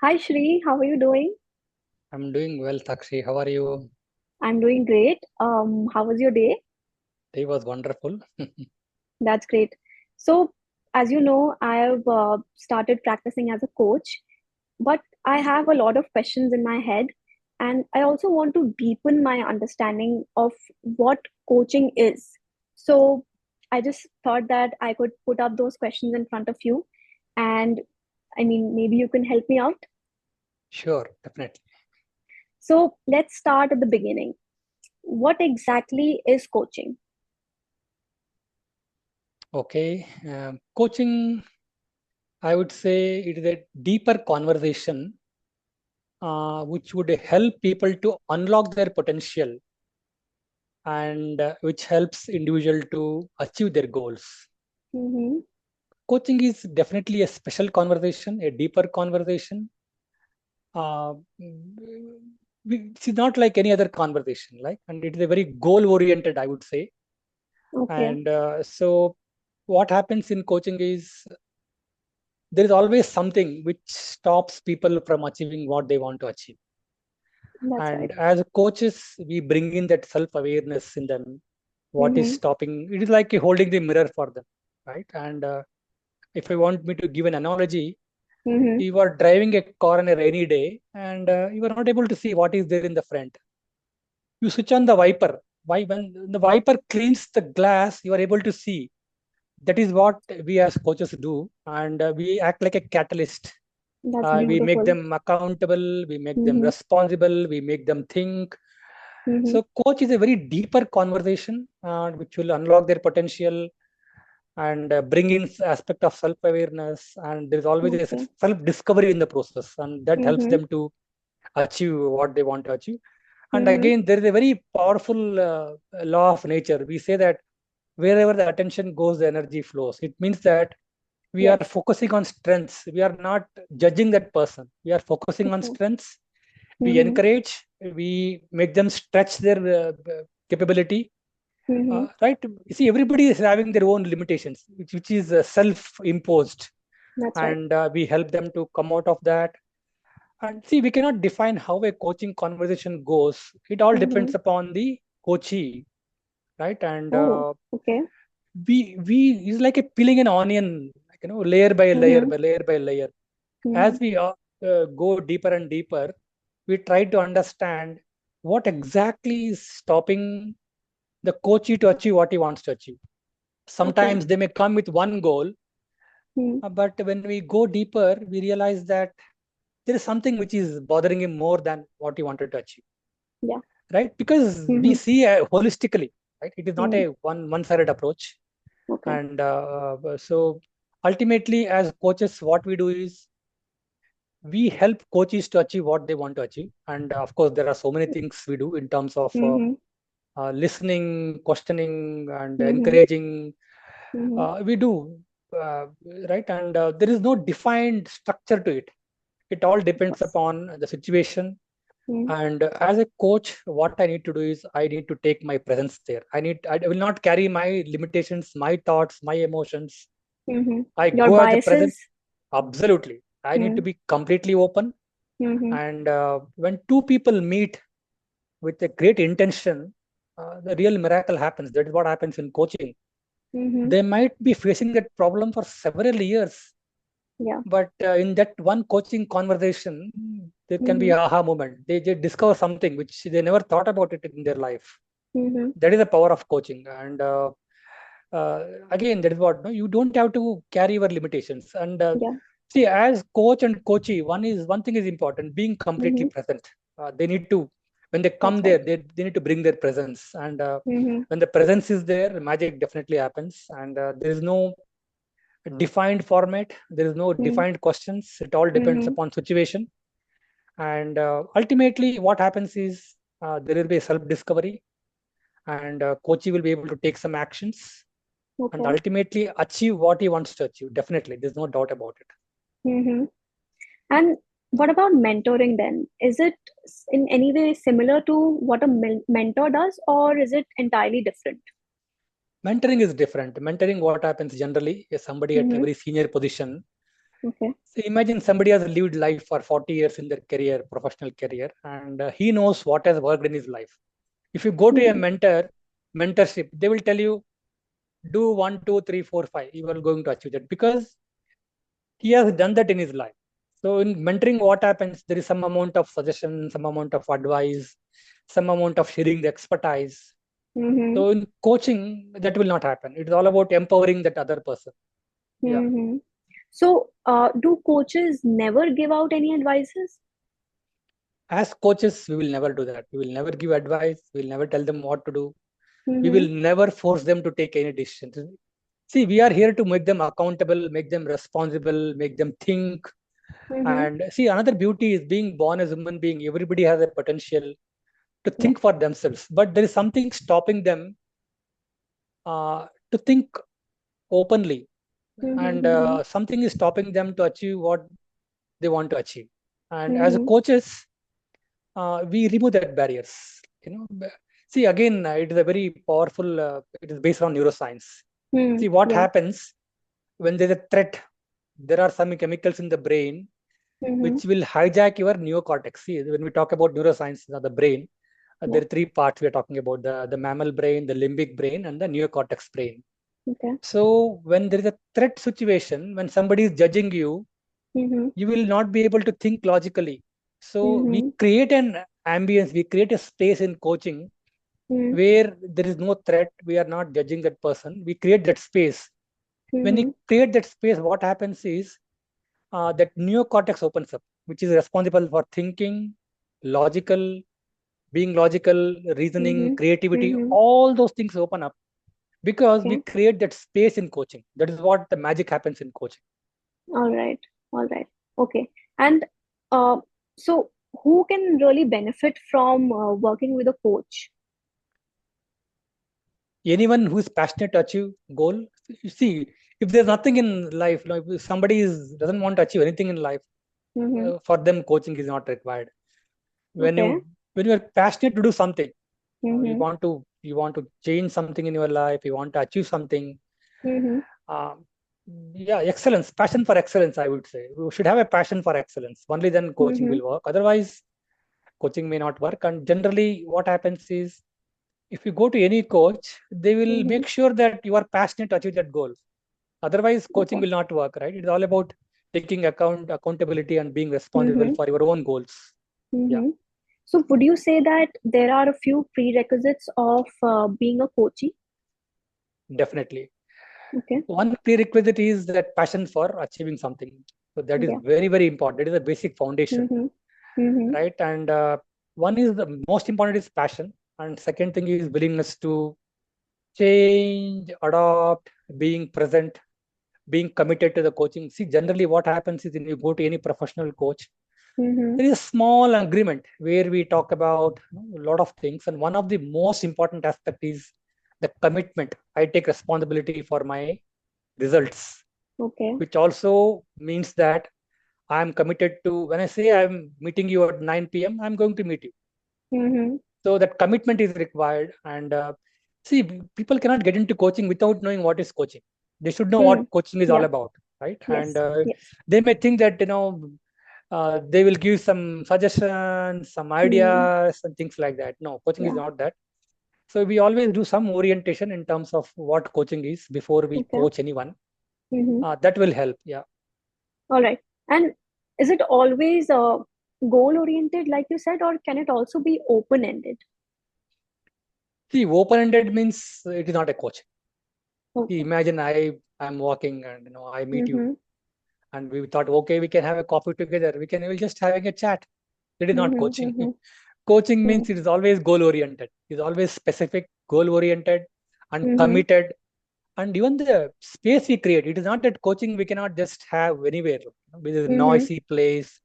Hi Shri, how are you doing? I'm doing well, Sakshi. How are you? I'm doing great. How was your day? Day was wonderful. That's great. So, as you know, I have started practicing as a coach, but I have a lot of questions in my head, and I also want to deepen my understanding of what coaching is. So, I just thought that I could put up those questions in front of you, and maybe you can help me out. Sure, definitely. So, let's start at the beginning. What exactly is coaching? Okay. Coaching, I would say it is a deeper conversation which would help people to unlock their potential and which helps individual to achieve their goals. Mm-hmm. Coaching is definitely a special conversation, a deeper conversation. Uh, it's not like any other conversation, like, and it is a very goal oriented, I would say. Okay, And so what happens in coaching is there is always something which stops people from achieving what they want to achieve. that's And right. as coaches, we bring in that self awareness in them. What is Mm-hmm. stopping? It is like holding the mirror for them, right? And if I want me to give an analogy, Mm-hmm. you are driving a car on a rainy day and you are not able to see what is there in the front. You switch on the wiper. Why? When the wiper cleans the glass, you are able to see. That is what we as coaches do, and we act like a catalyst. That's We make beautiful. them accountable, we make them Mm-hmm. responsible, we make them think. Mm-hmm. So coach is a very deeper conversation which will unlock their potential and bring in aspect of self awareness, and there is always a Okay. self discovery in the process, and that helps Mm-hmm. them to achieve what they want to achieve. And Mm-hmm. again, there is a very powerful law of nature. We say that wherever the attention goes, the energy flows. It means that we are Yes. focusing on strengths. We are not judging that person. We are focusing on Okay. strengths. We Mm-hmm. encourage, we make them stretch their capability. Mm-hmm. Right? You see, everybody is having their own limitations, which is self-imposed, That's right. and we help them to come out of that. And see, we cannot define how a coaching conversation goes. It all Mm-hmm. depends upon the coachee, right? And Oh, okay. we is like a peeling an onion, like, layer by layer Mm-hmm. by layer by layer. As Mm-hmm. we go deeper and deeper, we try to understand what exactly is stopping the coachee to achieve what he wants to achieve. Okay. Sometimes they may come with one goal, Mm-hmm. but when we go deeper, we realize that there is something which is bothering him more than what he wanted to achieve, Yeah. right? Because we Mm-hmm. see holistically, right? It is not Mm. a one-sided approach. Okay. And so ultimately, as coaches, what we do is we help coaches to achieve what they want to achieve. And of course, there are so many things we do in terms of Mm-hmm. listening, questioning, and Mm-hmm. encouraging. Mm-hmm. We do, uh, right? And there is no defined structure to it. It all Of depends course. upon the situation. Mm. And as a coach, what I need to do is I need to take my presence there. I will not carry my limitations, my thoughts, my emotions. Mm-hmm. I Your go as a present. biases. Absolutely. I need to Mm. be completely open. Mm-hmm. And when two people meet with a great intention, the real miracle happens. That is what happens in coaching. Mm-hmm. They might be facing that problem for several years, Yeah. but in that one coaching conversation, there can be Mm-hmm. a aha moment. They discover something which they never thought about it in their life. Mm-hmm. That is the power of coaching. And uh, again, that is what, no, you don't have to carry your limitations. And Yeah. see, as coach and coachee, one thing is important: being completely Mm-hmm. present. They need to, when they come That's there, right. they need to bring their presence. And Mm-hmm. when the presence is there, magic definitely happens. And there is no defined format. There is no Mm-hmm. defined questions. It all depends Mm-hmm. upon situation. And ultimately, what happens is there will be a self-discovery, and coachee will be able to take some actions and Okay. ultimately achieve what he wants to achieve. Definitely, there's no doubt about it. Mm-hmm. And what about mentoring then? Is it in any way similar to what a mentor does, or is it entirely different? Mentoring is different. Mentoring, what happens generally is somebody at a Mm-hmm. very senior position. Okay. So imagine somebody has lived life for 40 years in their career, professional career, and he knows what has worked in his life. If you go to a Hmm. mentorship, they will tell you, do 1, 2, 3, 4, 5. You are going to achieve that because he has done that in his life. So in mentoring, what happens? There is some amount of suggestion, some amount of advice, some amount of sharing the expertise. Hmm. So in coaching, that will not happen. It's all about empowering that other person. Yeah. Hmm. So, do coaches never give out any advices? As coaches, we will never do that. We will never give advice. We will never tell them what to do. We Hmm. will never force them to take any decisions. See, we are here to make them accountable, make them responsible, make them think. Hmm. And see, another beauty is being born as a human being. Everybody has a potential to Yeah. think for themselves, but there is something stopping them to think openly, and Hmm. something is stopping them to achieve what they want to achieve. And as a Hmm. coaches, we remove that barriers. See, again, it is a very powerful. It is based on neuroscience. Hmm. See what Yeah. happens when there is a threat. There are some chemicals in the brain Hmm. which will hijack your neocortex. See, when we talk about neuroscience, the brain, Yeah. there are three parts we are talking about: the mammal brain, the limbic brain, and the neocortex brain. Okay. So when there is a threat situation, when somebody is judging you, Hmm. you will not be able to think logically. So we Hmm. create an ambience, we create a space in coaching Hmm. where there is no threat. We are not judging that person. We create that space. When we Hmm. create that space, what happens is that neocortex opens up, which is responsible for thinking, logical, being logical, reasoning, Hmm. creativity. Hmm. All those things open up because we Okay. create that space in coaching. That is what the magic happens in coaching. All right. All right. Okay. And uh, so, who can really benefit from working with a coach? Anyone who is passionate to achieve goal, you see, if there's nothing in life, like if somebody doesn't want to achieve anything in life, Mm-hmm. for them coaching is not required. When you Okay. when you are passionate to do something, you Mm-hmm. want to change something in your life, you want to achieve something. Mm-hmm. um, yeah, excellence, passion for excellence, I would say you should have a passion for excellence. Only then coaching Mm-hmm. will work. Otherwise, coaching may not work. And generally what happens is, if you go to any coach, they will Mm-hmm. make sure that you are passionate to achieve that goal. Otherwise, coaching Okay. will not work, right? It's all about taking accountability and being responsible Mm-hmm. for your own goals. Yeah, Mm-hmm. So, would you say that there are a few prerequisites of being a coachee? definitely. Okay. One prerequisite is that passion for achieving something. So that is Yeah. very, very important. It is a basic foundation, Mm-hmm. Mm-hmm. right? And one is the most important is passion, and second thing is willingness to change, adopt, being present, being committed to the coaching. See, generally what happens is when you go to any professional coach, Mm-hmm. there is a small agreement where we talk about a lot of things, and one of the most important aspect is the commitment. I take responsibility for my results, Okay. which also means that I am committed to. When I say I'm meeting you at 9 p.m., I'm going to meet you. Mm-hmm. So that commitment is required. And see, people cannot get into coaching without knowing what is coaching. They should know Hmm. what coaching is all Yeah. about, right? And Yes. Yes. they may think that they will give some suggestions, some Hmm. ideas, and things like that. No, coaching is Yeah. not that. So we always do some orientation in terms of what coaching is before we Okay. coach anyone. Mm-hmm. That will help. Yeah. All right. And is it always goal oriented, like you said, or can it also be open ended? See, open-ended means it is not a coach. See, Okay. imagine I'm walking and I meet you Mm-hmm. and we thought, okay, we can have a coffee together. We'll just having a chat. It is not Mm-hmm. coaching. Mm-hmm. Coaching Mm-hmm. means it is always goal oriented. It is always specific, goal oriented, and Mm-hmm. committed. And even the space we create, it is not that coaching we cannot just have anywhere. With a Mm-hmm. noisy place,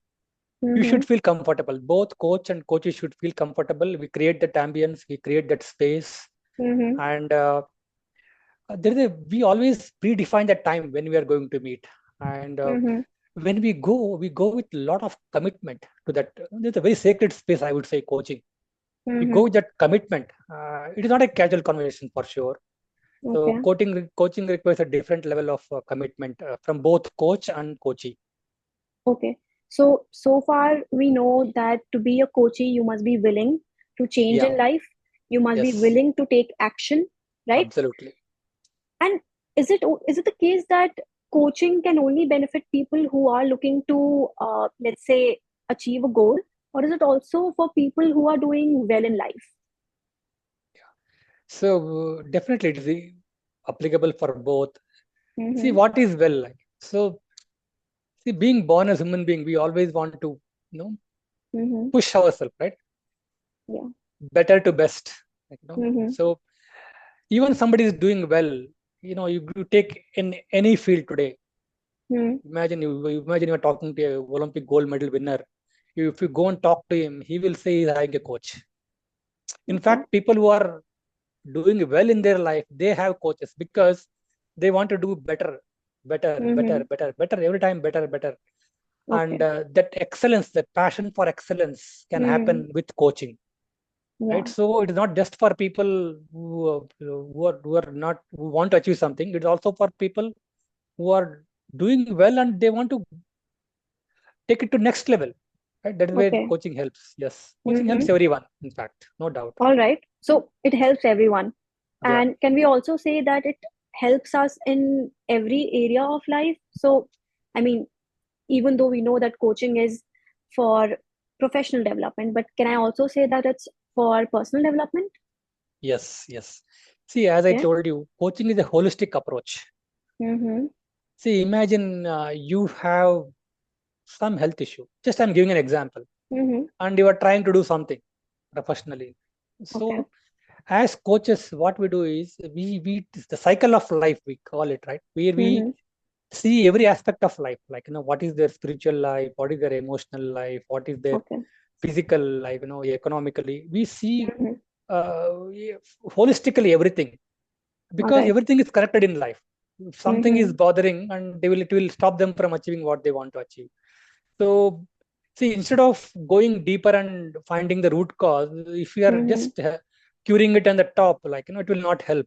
you Mm-hmm. should feel comfortable. Both coach and coaches should feel comfortable. We create that ambience, we create that space, Mm-hmm. and we always predefine the time when we are going to meet. And Mm-hmm. when we go with a lot of commitment to that. It's a very sacred space, I would say, coaching. We Mm-hmm. go with that commitment. It is not a casual conversation for sure. So Okay. coaching requires a different level of commitment from both coach and coachee. Okay. So far we know that to be a coachee, you must be willing to change Yeah. in life. You must be Yes. willing to take action, right? Absolutely. And is it the case that coaching can only benefit people who are looking to, let's say, achieve a goal, or is it also for people who are doing well in life? So definitely it is applicable for both. See Mm-hmm. what is well like. So see, being born as human being, we always want to, you know, Mm-hmm. push ourselves, right? Yeah. Better to best. Mm-hmm. So even somebody is doing well, you take in any field today. Mm-hmm. Imagine you're talking to a Olympic gold medal winner. If you go and talk to him, he will say he's having a coach. In Okay. fact, people who are doing well in their life, they have coaches because they want to do better, better, Mm-hmm. better, better, better every time, better, better. And Okay. that excellence, that passion for excellence can Mm. happen with coaching, right? Yeah. So it is not just for people who are not who want to achieve something. It's also for people who are doing well and they want to take it to next level, right? That is where Okay. coaching helps. Yes, coaching Mm-hmm. helps everyone, in fact, no doubt. All right. So it helps everyone. Yeah. And can we also say that it helps us in every area of life? So, I mean, even though we know that coaching is for professional development, but can I also say that it's for personal development? Yes, yes. See, as I Okay. told you, coaching is a holistic approach. Mm-hmm. See, imagine you have some health issue. Just I'm giving an example, Mm-hmm. and you are trying to do something professionally. Okay. So, as coaches, what we do is we it's the cycle of life we call it, right? Where we Mm-hmm. see every aspect of life, like what is their spiritual life, what is their emotional life, what is their Okay. physical life, economically. We see Mm-hmm. yeah, holistically everything All because right. everything is connected in life. If something is Mm-hmm. bothering, and it will stop them from achieving what they want to achieve. So, see, instead of going deeper and finding the root cause, if we are Mm-hmm. just curing it on the top, it will not help.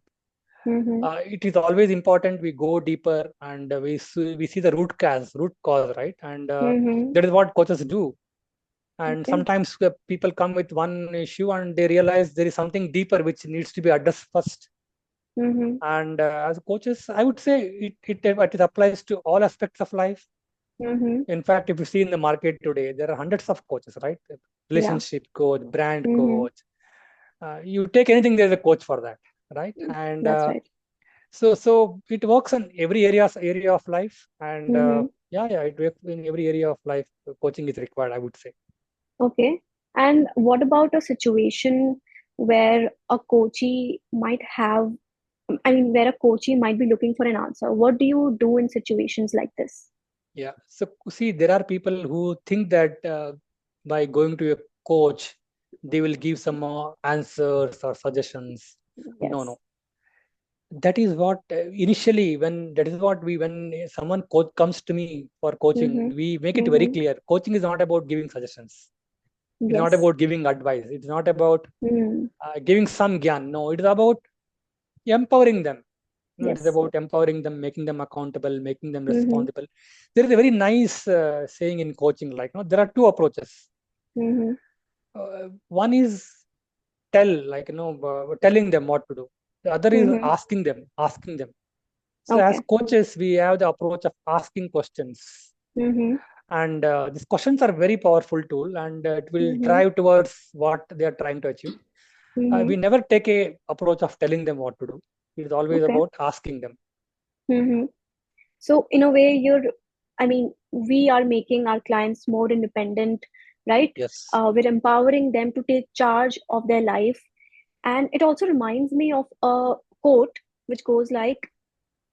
Mm-hmm. It is always important we go deeper and we see the root cause, right? And Mm-hmm. that is what coaches do. And Okay. sometimes people come with one issue and they realize there is something deeper which needs to be addressed first. Mm-hmm. And as coaches, I would say it applies to all aspects of life. Mm-hmm. In fact, if you see in the market today, there are hundreds of coaches, right? Yeah. Relationship coach, brand Mm-hmm. coach. You take anything, there's a coach for that, right? And That's right. so it works in every area of life. And Mm-hmm. yeah, it works in every area of life. Coaching is required, I would say. Okay. And what about a situation where a coachee might have, I mean, where a coachee might be looking for an answer? What do you do in situations like this? Yeah. So see, there are people who think that by going to a coach, they will give some more answers or suggestions. No, Yes. no. That is what initially when that is what we when someone coach comes to me for Mm-hmm. coaching, we make it very Mm-hmm. clear. Coaching is not about giving suggestions. It's not Yes. about giving advice. It's not about Mm. giving some gyan. No, it is about empowering them. It is Yes. about empowering them, making them accountable, making them Mm-hmm. responsible. There is a very nice saying in coaching, there are two approaches. Mm-hmm. One is telling them what to do. The other is Mm-hmm. asking them. So as Okay. coaches, we have the approach of asking questions, Mm-hmm. and these questions are very powerful tool, and it will Mm-hmm. drive towards what they are trying to achieve. Mm-hmm. We never take a approach of telling them what to do. It is always Okay. about asking them. Mm-hmm. So in a way, I mean, we are making our clients more independent, right? Yes, We're empowering them to take charge of their life. And it also reminds me of a quote which goes like,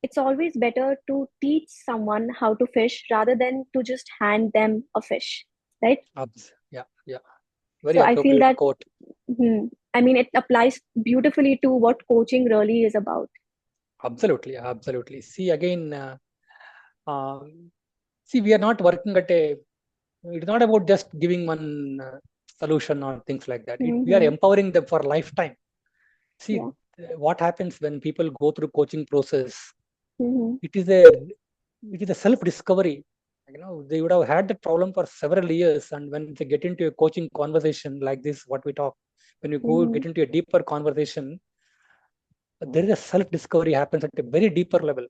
it's always better to teach someone how to fish rather than to just hand them a fish, right? yeah, yeah. Very So I feel appropriate that, quote. I mean, it applies beautifully to what coaching really is about. Absolutely, absolutely. See again. Uh, See, we are not working at a. It's not about just giving one solution or things like that. We are Mm-hmm. empowering them for lifetime. See, Yeah. what happens when people go through coaching process. Mm-hmm. It is a self discovery. They would have had the problem for several years, and when they get into a coaching conversation like this, what we talk, when you go Mm-hmm. get into a deeper conversation, there is a self-discovery happens at a very deeper level,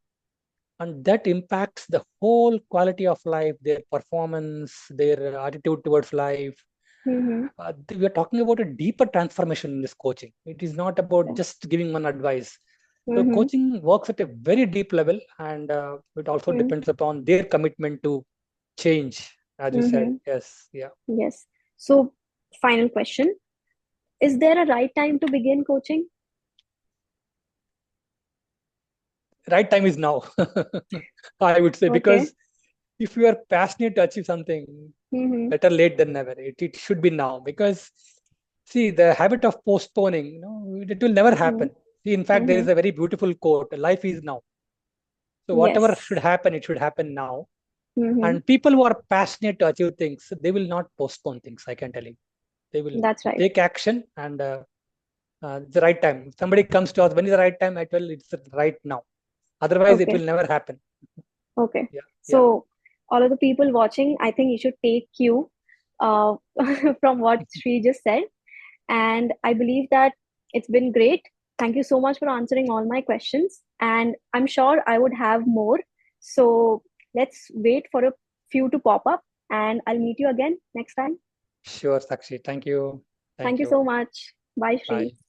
and that impacts the whole quality of life, their performance, their attitude towards life. Mm-hmm. We are talking about a deeper transformation in this coaching. It is not about just giving one advice. So Mm-hmm. coaching works at a very deep level, and it also depends upon their commitment to change, as you said. Mm-hmm. Yes, yeah. Yes. So, final question. Is there a right time to begin coaching? Right time is now. I would say, Okay. because if you are passionate to achieve something, Mm-hmm. better late than never. It should be now, because see, the habit of postponing, it will never happen. See, in fact, there Mm-hmm. is a very beautiful quote: "Life is now." So whatever should Yes. happen, it should happen now. Mm-hmm. And people who are passionate to achieve things, they will not postpone things. I can tell you, they will That's right. take action, and the right time. If somebody comes to us, when is the right time? I tell it's right now. Otherwise, it will Okay. never happen. Okay. Yeah, yeah. So, all of the people watching, I think you should take cue uh, from what Sri just said. And I believe that it's been great. Thank you so much for answering all my questions. And I'm sure I would have more. So, let's wait for a few to pop up. And I'll meet you again next time. Sure, Sakshi. Thank you. Thank Thank you you. so much. Bye, Sri. Bye.